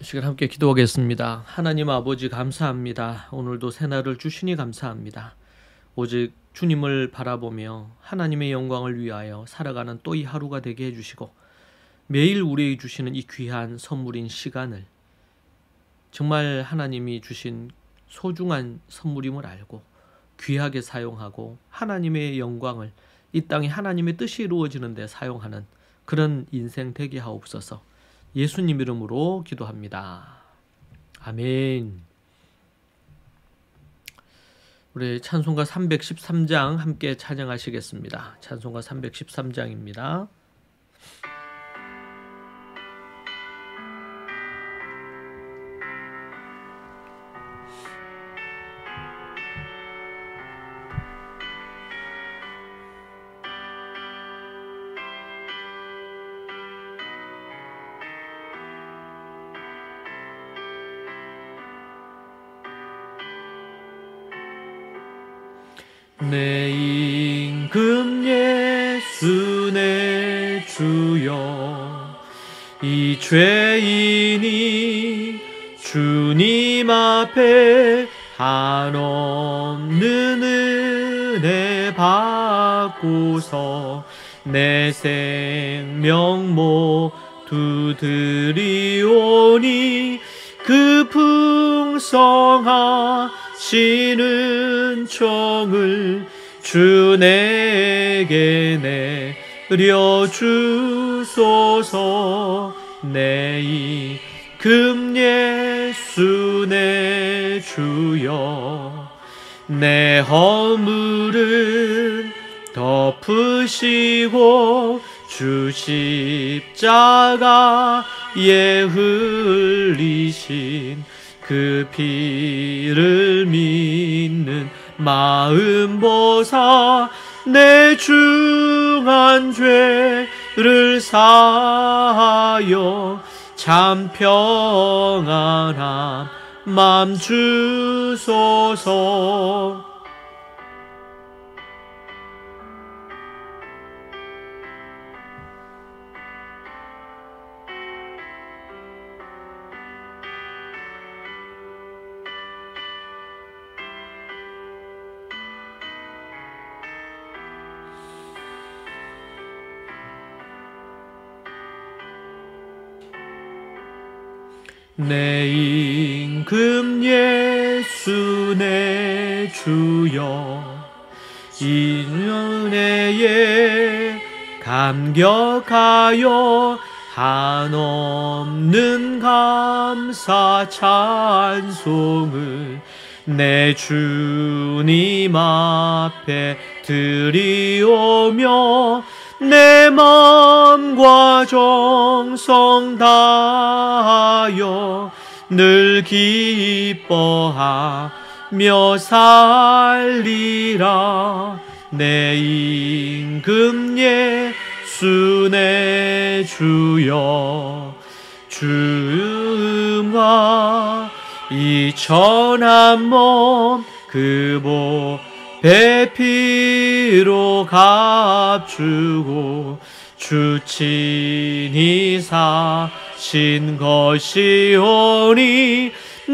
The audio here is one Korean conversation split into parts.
시간 함께 기도하겠습니다. 하나님 아버지 감사합니다. 오늘도 새날을 주시니 감사합니다. 오직 주님을 바라보며 하나님의 영광을 위하여 살아가는 또 이 하루가 되게 해주시고 매일 우리에게 주시는 이 귀한 선물인 시간을 정말 하나님이 주신 소중한 선물임을 알고 귀하게 사용하고 하나님의 영광을 이 땅에 하나님의 뜻이 이루어지는 데 사용하는 그런 인생 되게 하옵소서. 예수님 이름으로 기도합니다. 아멘. 우리 찬송가 313장 함께 찬양하시겠습니다. 찬송가 313장입니다. 내 임금 예수 내 주여, 이 죄인이 주님 앞에 한없는 은혜 받고서 내 생명 모두 드리오니 그 풍성하신 은총을 주 내게 내려주소서. 내 임금 예수 내 주여, 내 허물은 덮으시고 주 십자가에 흘리신 그 피를 믿는 마음 보사 내 중한 죄를 사하여 참 평안한 맘 주소서. 내 임금 예수 내 주여, 이 은혜에 감격하여 한없는 감사 찬송을 내 주님 앞에 드리오며 내 마음과 정성 다하여 늘 기뻐하며 살리라. 내 임금 예수 내 주여, 주음과 이 천한 몸 그 배 피로 값주고 주 친히 사신 것이오니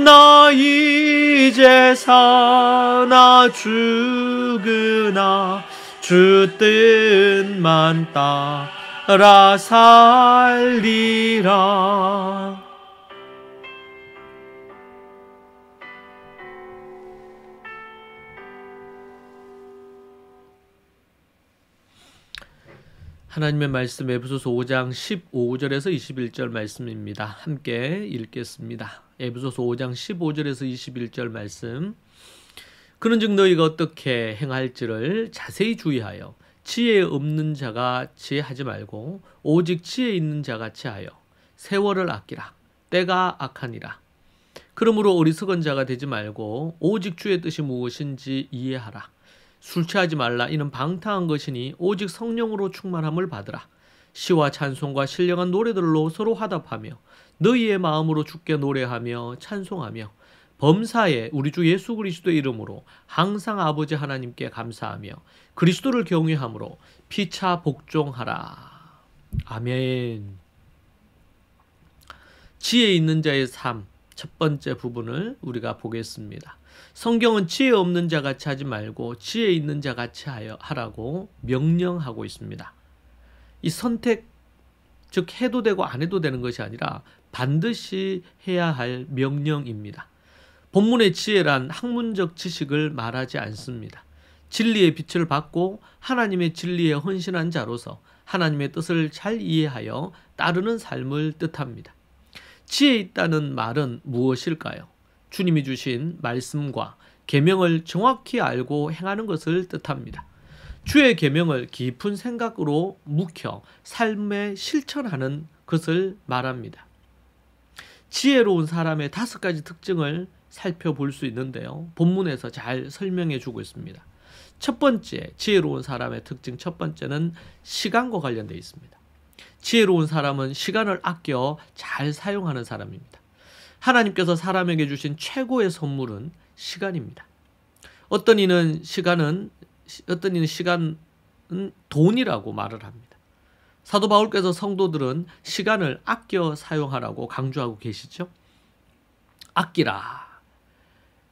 나 이제 사나 죽으나 주 뜻만 따라 살리라. 하나님의 말씀 에베소서 5장 15절에서 21절 말씀입니다. 함께 읽겠습니다. 에베소서 5장 15절에서 21절 말씀. 그런즉 너희가 어떻게 행할지를 자세히 주의하여 지혜 없는 자같이 하지 말고 오직 지혜 있는 자같이 하여 세월을 아끼라. 때가 악하니라. 그러므로 어리석은 자가 되지 말고 오직 주의 뜻이 무엇인지 이해하라. 술 취하지 말라. 이는 방탕한 것이니 오직 성령으로 충만함을 받으라. 시와 찬송과 신령한 노래들로 서로 화답하며 너희의 마음으로 주께 노래하며 찬송하며 범사에 우리 주 예수 그리스도의 이름으로 항상 아버지 하나님께 감사하며 그리스도를 경외함으로 피차 복종하라. 아멘. 지혜 있는 자의 삶, 첫 번째 부분을 우리가 보겠습니다. 성경은 지혜 없는 자 같이 하지 말고 지혜 있는 자 같이 하라고 명령하고 있습니다. 이 선택, 즉 해도 되고 안 해도 되는 것이 아니라 반드시 해야 할 명령입니다. 본문의 지혜란 학문적 지식을 말하지 않습니다. 진리의 빛을 받고 하나님의 진리에 헌신한 자로서 하나님의 뜻을 잘 이해하여 따르는 삶을 뜻합니다. 지혜 있다는 말은 무엇일까요? 주님이 주신 말씀과 계명을 정확히 알고 행하는 것을 뜻합니다. 주의 계명을 깊은 생각으로 묵혀 삶에 실천하는 것을 말합니다. 지혜로운 사람의 5가지 특징을 살펴볼 수 있는데요. 본문에서 잘 설명해 주고 있습니다. 첫 번째, 지혜로운 사람의 특징 첫 번째는 시간과 관련되어 있습니다. 지혜로운 사람은 시간을 아껴 잘 사용하는 사람입니다. 하나님께서 사람에게 주신 최고의 선물은 시간입니다. 어떤 이는 시간은 돈이라고 말을 합니다. 사도 바울께서 성도들은 시간을 아껴 사용하라고 강조하고 계시죠. 아끼라,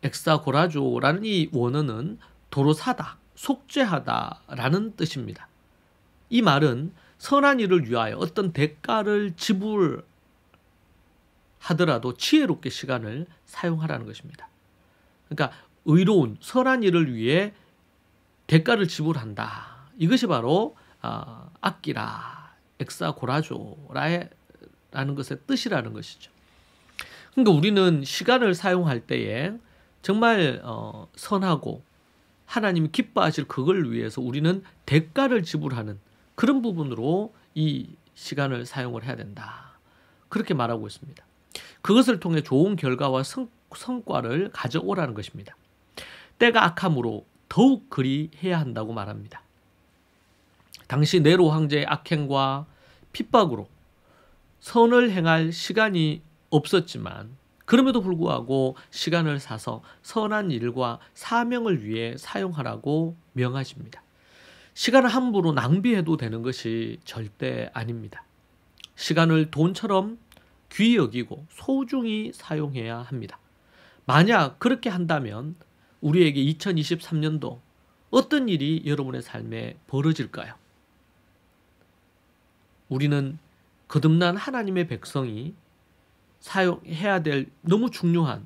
엑사고라조라는 이 원어는 도로 사다, 속죄하다라는 뜻입니다. 이 말은 선한 일을 위하여 어떤 대가를 지불하더라도 지혜롭게 시간을 사용하라는 것입니다. 그러니까 의로운 선한 일을 위해 대가를 지불한다. 이것이 바로 아끼라, 엑사고라조라는 것의 뜻이라는 것이죠. 그러니까 우리는 시간을 사용할 때에 정말 선하고 하나님이 기뻐하실 그걸 위해서 우리는 대가를 지불하는 그런 부분으로 이 시간을 사용을 해야 된다. 그렇게 말하고 있습니다. 그것을 통해 좋은 결과와 성과를 가져오라는 것입니다. 때가 악함으로 더욱 그리 해야 한다고 말합니다. 당시 네로 황제의 악행과 핍박으로 선을 행할 시간이 없었지만 그럼에도 불구하고 시간을 사서 선한 일과 사명을 위해 사용하라고 명하십니다. 시간을 함부로 낭비해도 되는 것이 절대 아닙니다. 시간을 돈처럼 귀히 여기고 소중히 사용해야 합니다. 만약 그렇게 한다면 우리에게 2023년도 어떤 일이 여러분의 삶에 벌어질까요? 우리는 거듭난 하나님의 백성이 사용해야 될 너무 중요한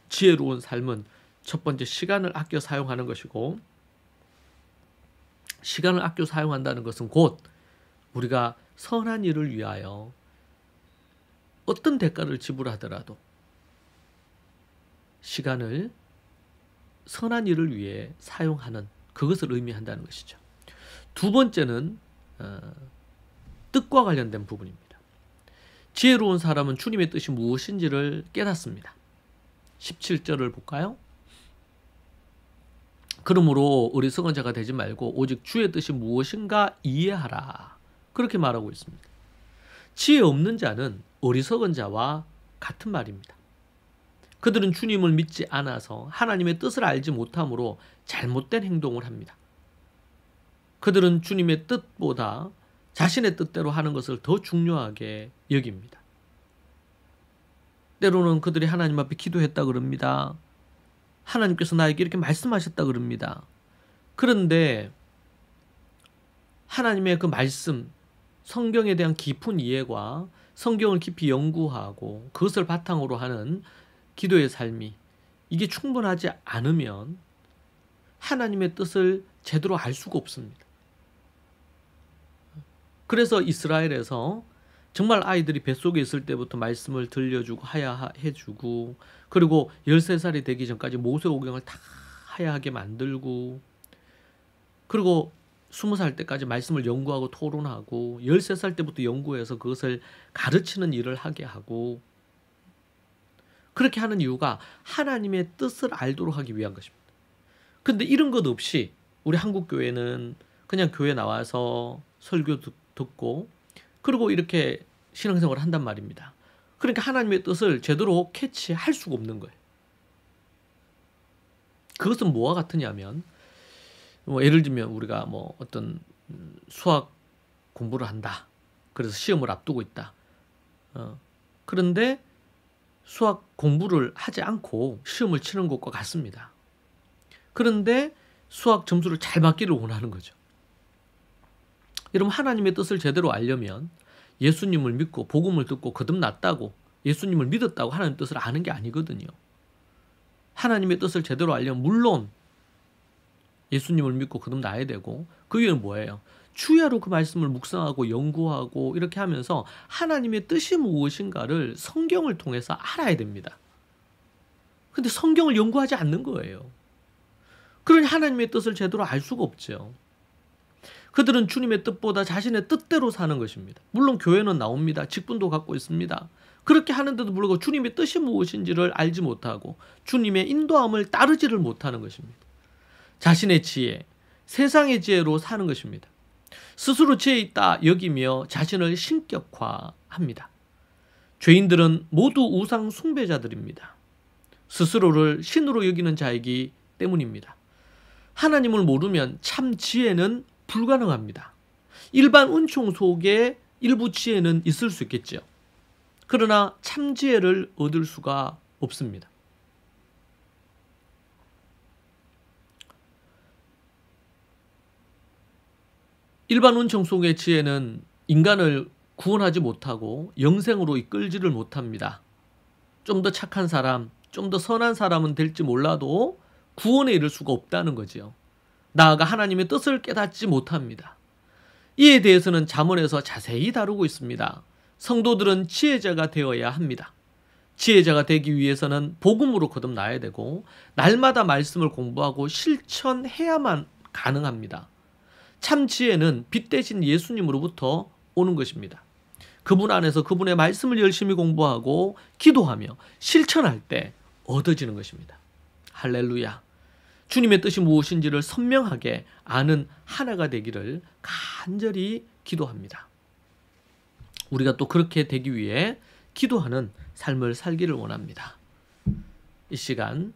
지혜로운 삶은 첫 번째 시간을 아껴 사용하는 것이고, 시간을 아껴 사용한다는 것은 곧 우리가 선한 일을 위하여 어떤 대가를 지불하더라도 시간을 선한 일을 위해 사용하는 그것을 의미한다는 것이죠. 두 번째는 뜻과 관련된 부분입니다. 지혜로운 사람은 주님의 뜻이 무엇인지를 깨닫습니다. 17절을 볼까요? 그러므로 어리석은 자가 되지 말고 오직 주의 뜻이 무엇인가 이해하라. 그렇게 말하고 있습니다. 지혜 없는 자는 어리석은 자와 같은 말입니다. 그들은 주님을 믿지 않아서 하나님의 뜻을 알지 못함으로 잘못된 행동을 합니다. 그들은 주님의 뜻보다 자신의 뜻대로 하는 것을 더 중요하게 여깁니다. 때로는 그들이 하나님 앞에 기도했다 그럽니다. 하나님께서 나에게 이렇게 말씀하셨다 그럽니다. 그런데 하나님의 그 말씀, 성경에 대한 깊은 이해와 성경을 깊이 연구하고 그것을 바탕으로 하는 기도의 삶이 이게 충분하지 않으면 하나님의 뜻을 제대로 알 수가 없습니다. 그래서 이스라엘에서 정말 아이들이 뱃속에 있을 때부터 말씀을 들려주고 하야해주고, 그리고 13살이 되기 전까지 모세오경을 다 하야하게 만들고, 그리고 20살 때까지 말씀을 연구하고 토론하고 13살 때부터 연구해서 그것을 가르치는 일을 하게 하고, 그렇게 하는 이유가 하나님의 뜻을 알도록 하기 위한 것입니다. 그런데 이런 것 없이 우리 한국교회는 그냥 교회 나와서 설교 듣고 그리고 이렇게 신앙생활을 한단 말입니다. 그러니까 하나님의 뜻을 제대로 캐치할 수가 없는 거예요. 그것은 뭐와 같으냐면, 예를 들면 우리가 어떤 수학 공부를 한다. 그래서 시험을 앞두고 있다. 그런데 수학 공부를 하지 않고 시험을 치는 것과 같습니다. 그런데 수학 점수를 잘 받기를 원하는 거죠. 여러분, 하나님의 뜻을 제대로 알려면 예수님을 믿고 복음을 듣고 거듭났다고, 예수님을 믿었다고 하나님의 뜻을 아는 게 아니거든요. 하나님의 뜻을 제대로 알려면 물론 예수님을 믿고 거듭나야 되고, 그 이유는 뭐예요? 주야로 그 말씀을 묵상하고 연구하고 이렇게 하면서 하나님의 뜻이 무엇인가를 성경을 통해서 알아야 됩니다. 근데 성경을 연구하지 않는 거예요. 그러니 하나님의 뜻을 제대로 알 수가 없죠. 그들은 주님의 뜻보다 자신의 뜻대로 사는 것입니다. 물론 교회는 나옵니다. 직분도 갖고 있습니다. 그렇게 하는데도 불구하고 주님의 뜻이 무엇인지를 알지 못하고 주님의 인도함을 따르지를 못하는 것입니다. 자신의 지혜, 세상의 지혜로 사는 것입니다. 스스로 지혜 있다 여기며 자신을 신격화합니다. 죄인들은 모두 우상 숭배자들입니다. 스스로를 신으로 여기는 자이기 때문입니다. 하나님을 모르면 참 지혜는 불가능합니다. 일반 은총 속에 일부 지혜는 있을 수 있겠죠. 그러나 참 지혜를 얻을 수가 없습니다. 일반 은총 속의 지혜는 인간을 구원하지 못하고 영생으로 이끌지를 못합니다. 좀 더 착한 사람, 좀 더 선한 사람은 될지 몰라도 구원에 이를 수가 없다는 거지요. 나아가 하나님의 뜻을 깨닫지 못합니다. 이에 대해서는 잠언에서 자세히 다루고 있습니다. 성도들은 지혜자가 되어야 합니다. 지혜자가 되기 위해서는 복음으로 거듭나야 되고 날마다 말씀을 공부하고 실천해야만 가능합니다. 참 지혜는 빛 대신 예수님으로부터 오는 것입니다. 그분 안에서 그분의 말씀을 열심히 공부하고 기도하며 실천할 때 얻어지는 것입니다. 할렐루야. 주님의 뜻이 무엇인지를 선명하게 아는 하나가 되기를 간절히 기도합니다. 우리가 또 그렇게 되기 위해 기도하는 삶을 살기를 원합니다. 이 시간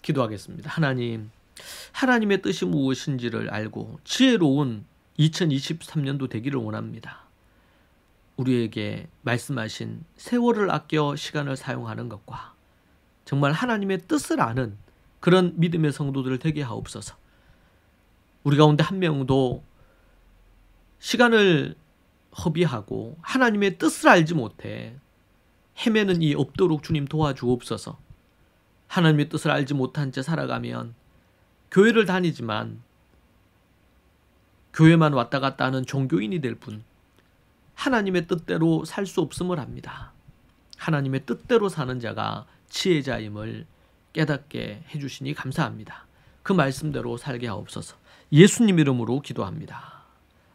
기도하겠습니다. 하나님, 하나님의 뜻이 무엇인지를 알고 지혜로운 2023년도 되기를 원합니다. 우리에게 말씀하신 세월을 아껴 시간을 사용하는 것과 정말 하나님의 뜻을 아는 그런 믿음의 성도들 되게 하옵소서. 우리 가운데 한 명도 시간을 허비하고 하나님의 뜻을 알지 못해 헤매는 이 없도록 주님 도와주옵소서. 하나님의 뜻을 알지 못한 채 살아가면 교회를 다니지만 교회만 왔다 갔다 하는 종교인이 될 뿐 하나님의 뜻대로 살 수 없음을 압니다. 하나님의 뜻대로 사는 자가 지혜자임을 깨닫게 해주시니 감사합니다. 그 말씀대로 살게 하옵소서. 예수님 이름으로 기도합니다.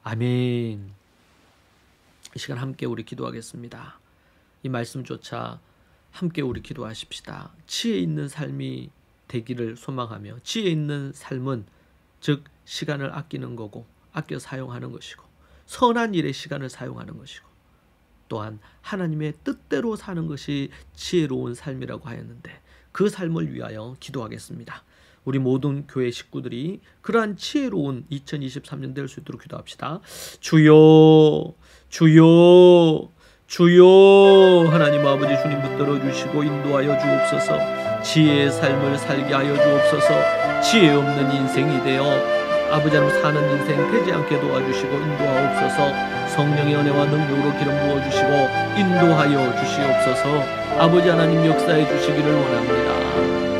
아멘. 이 시간 함께 우리 기도하겠습니다. 이 말씀조차 함께 우리 기도하십시다. 지혜 있는 삶이 되기를 소망하며, 지혜 있는 삶은 즉 시간을 아끼는 거고 아껴 사용하는 것이고 선한 일에 시간을 사용하는 것이고 또한 하나님의 뜻대로 사는 것이 지혜로운 삶이라고 하였는데 그 삶을 위하여 기도하겠습니다. 우리 모든 교회 식구들이 그러한 지혜로운 2023년 될 수 있도록 기도합시다. 주여, 주여, 주여. 하나님 아버지, 주님 붙들어 주시고 인도하여 주옵소서. 지혜의 삶을 살게 하여 주옵소서. 지혜 없는 인생이 되어 아버지 하나님 사는 인생 되지 않게 도와주시고 인도하옵소서. 성령의 은혜와 능력으로 기름 부어주시고 인도하여 주시옵소서. 아버지 하나님 역사해 주시기를 원합니다.